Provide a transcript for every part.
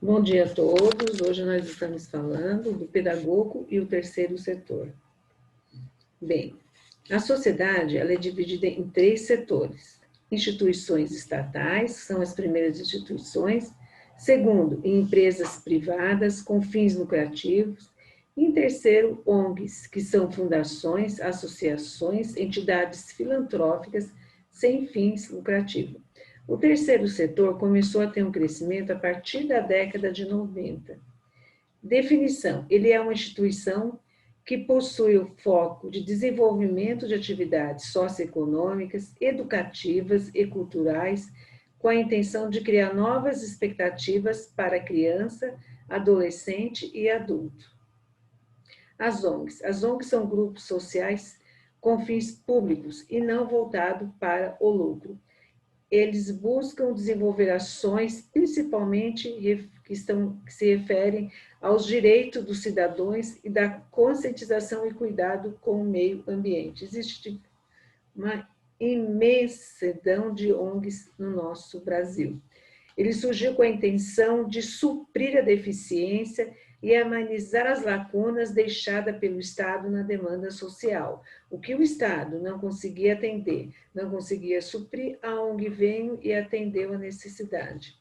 Bom dia a todos. Hoje nós estamos falando do pedagogo e o terceiro setor. Bem, a sociedade ela é dividida em três setores. Instituições estatais, que são as primeiras instituições. Segundo, em empresas privadas com fins lucrativos. E em terceiro, ONGs, que são fundações, associações, entidades filantrópicas sem fins lucrativos. O terceiro setor começou a ter um crescimento a partir da década de 90. Definição: ele é uma instituição que possui o foco de desenvolvimento de atividades socioeconômicas, educativas e culturais, com a intenção de criar novas expectativas para a criança, adolescente e adulto. As ONGs. As ONGs são grupos sociais com fins públicos e não voltados para o lucro. Eles buscam desenvolver ações, principalmente que se referem aos direitos dos cidadãos e da conscientização e cuidado com o meio ambiente. Existe uma imensidão de ONGs no nosso Brasil. Ele surgiu com a intenção de suprir a deficiência e amenizar as lacunas deixadas pelo Estado na demanda social. O que o Estado não conseguia atender, não conseguia suprir, a ONG veio e atendeu a necessidade.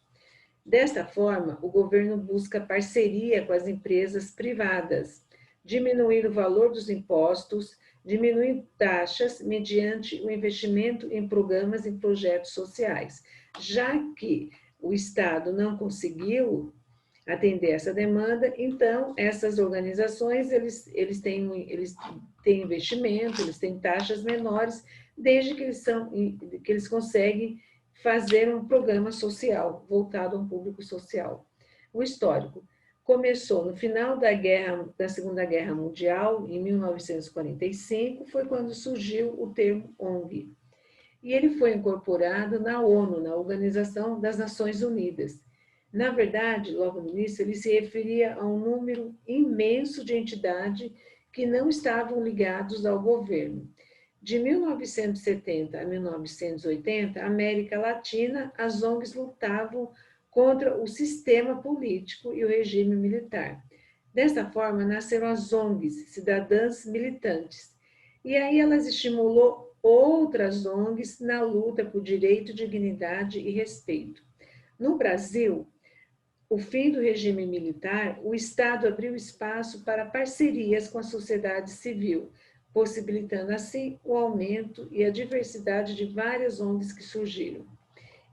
Desta forma, o governo busca parceria com as empresas privadas, diminuir o valor dos impostos, diminuir taxas mediante o investimento em programas e projetos sociais, já que o Estado não conseguiu atender essa demanda, então essas organizações eles têm investimento, eles têm taxas menores, desde que eles conseguem fazer um programa social voltado a um público social. O histórico começou no final da Segunda Guerra Mundial, em 1945, foi quando surgiu o termo ONG. E ele foi incorporado na ONU, na Organização das Nações Unidas. Na verdade, logo no início, ele se referia a um número imenso de entidades que não estavam ligados ao governo. De 1970 a 1980, a América Latina, as ONGs lutavam contra o sistema político e o regime militar. Desta forma, nasceram as ONGs, cidadãs militantes. E aí elas estimulou outras ONGs na luta por direito, dignidade e respeito. No Brasil, o fim do regime militar, o Estado abriu espaço para parcerias com a sociedade civil, possibilitando assim o aumento e a diversidade de várias ONGs que surgiram.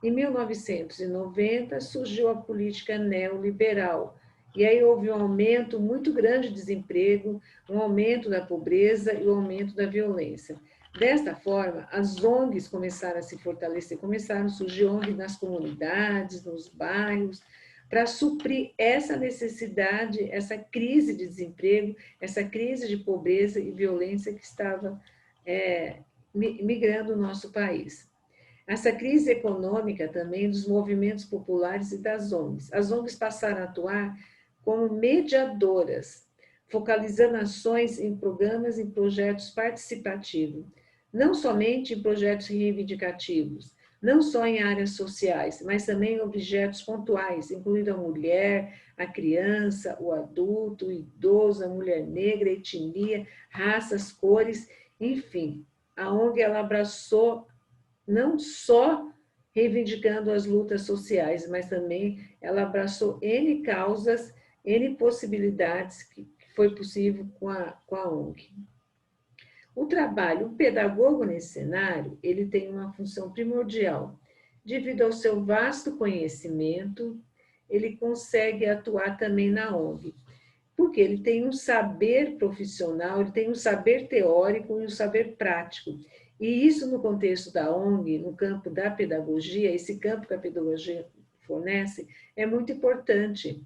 Em 1990 surgiu a política neoliberal, e aí houve um aumento muito grande de desemprego, um aumento da pobreza e o um aumento da violência. Desta forma, as ONGs começaram a se fortalecer, começaram a surgir ONGs nas comunidades, nos bairros, para suprir essa necessidade, essa crise de desemprego, essa crise de pobreza e violência que estava migrando o nosso país. Essa crise econômica também dos movimentos populares e das ONGs. As ONGs passaram a atuar como mediadoras, focalizando ações em programas e projetos participativos, não somente em projetos reivindicativos, não só em áreas sociais, mas também em objetos pontuais, incluindo a mulher, a criança, o adulto, o idoso, a mulher negra, a etnia, raças, cores, enfim. A ONG ela abraçou não só reivindicando as lutas sociais, mas também ela abraçou N causas, N possibilidades que foi possível com a ONG. O trabalho, o pedagogo nesse cenário, ele tem uma função primordial. Devido ao seu vasto conhecimento, ele consegue atuar também na ONG, porque ele tem um saber profissional, ele tem um saber teórico e um saber prático. E isso no contexto da ONG, no campo da pedagogia, esse campo que a pedagogia fornece, é muito importante.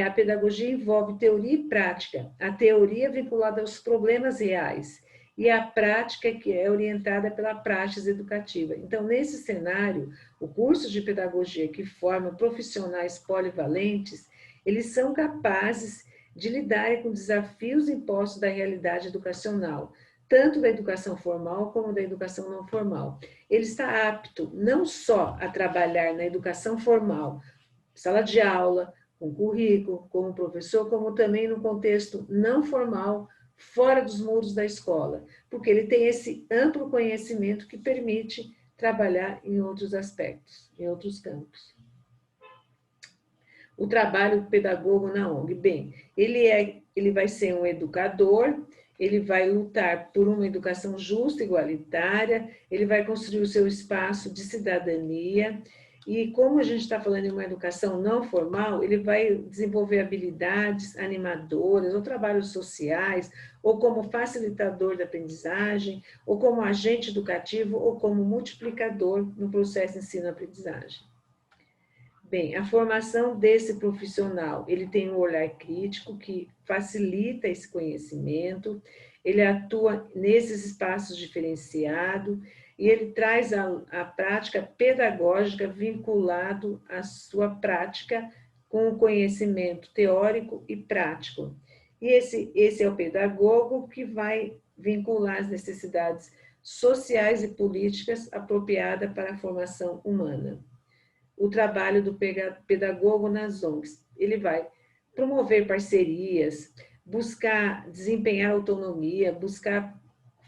A pedagogia envolve teoria e prática. A teoria vinculada aos problemas reais e a prática que é orientada pela praxis educativa. Então, nesse cenário, o curso de pedagogia que forma profissionais polivalentes, eles são capazes de lidar com desafios impostos da realidade educacional, tanto da educação formal como da educação não formal. Ele está apto não só a trabalhar na educação formal, sala de aula, com currículo, como professor, como também no contexto não formal, fora dos muros da escola, porque ele tem esse amplo conhecimento que permite trabalhar em outros aspectos, em outros campos. O trabalho do pedagogo na ONG. Bem, ele vai ser um educador, ele vai lutar por uma educação justa, igualitária, ele vai construir o seu espaço de cidadania, e como a gente está falando em uma educação não formal, ele vai desenvolver habilidades animadoras, ou trabalhos sociais, ou como facilitador da aprendizagem, ou como agente educativo, ou como multiplicador no processo de ensino-aprendizagem. Bem, a formação desse profissional, ele tem um olhar crítico que facilita esse conhecimento, ele atua nesses espaços diferenciados e ele traz a prática pedagógica vinculado à sua prática com o conhecimento teórico e prático. E esse é o pedagogo que vai vincular as necessidades sociais e políticas apropriadas para a formação humana. O trabalho do pedagogo nas ONGs. Ele vai promover parcerias, buscar desempenhar autonomia, buscar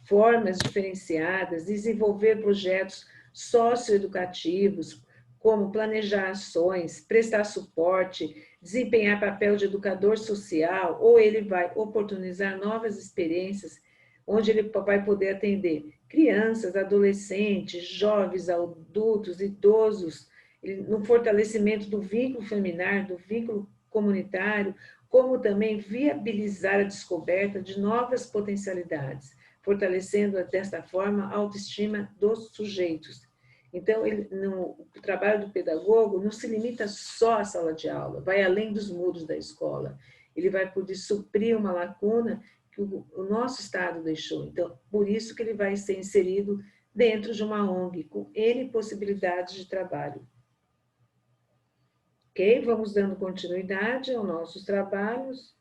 formas diferenciadas, desenvolver projetos socioeducativos, como planejar ações, prestar suporte, desempenhar papel de educador social, ou ele vai oportunizar novas experiências, onde ele vai poder atender crianças, adolescentes, jovens, adultos, idosos, no fortalecimento do vínculo familiar, do vínculo comunitário, como também viabilizar a descoberta de novas potencialidades, fortalecendo desta forma a autoestima dos sujeitos. Então, o trabalho do pedagogo não se limita só à sala de aula, vai além dos muros da escola. Ele vai poder suprir uma lacuna que o nosso Estado deixou. Então, por isso que ele vai ser inserido dentro de uma ONG, com N possibilidades de trabalho. Ok? Vamos dando continuidade aos nossos trabalhos.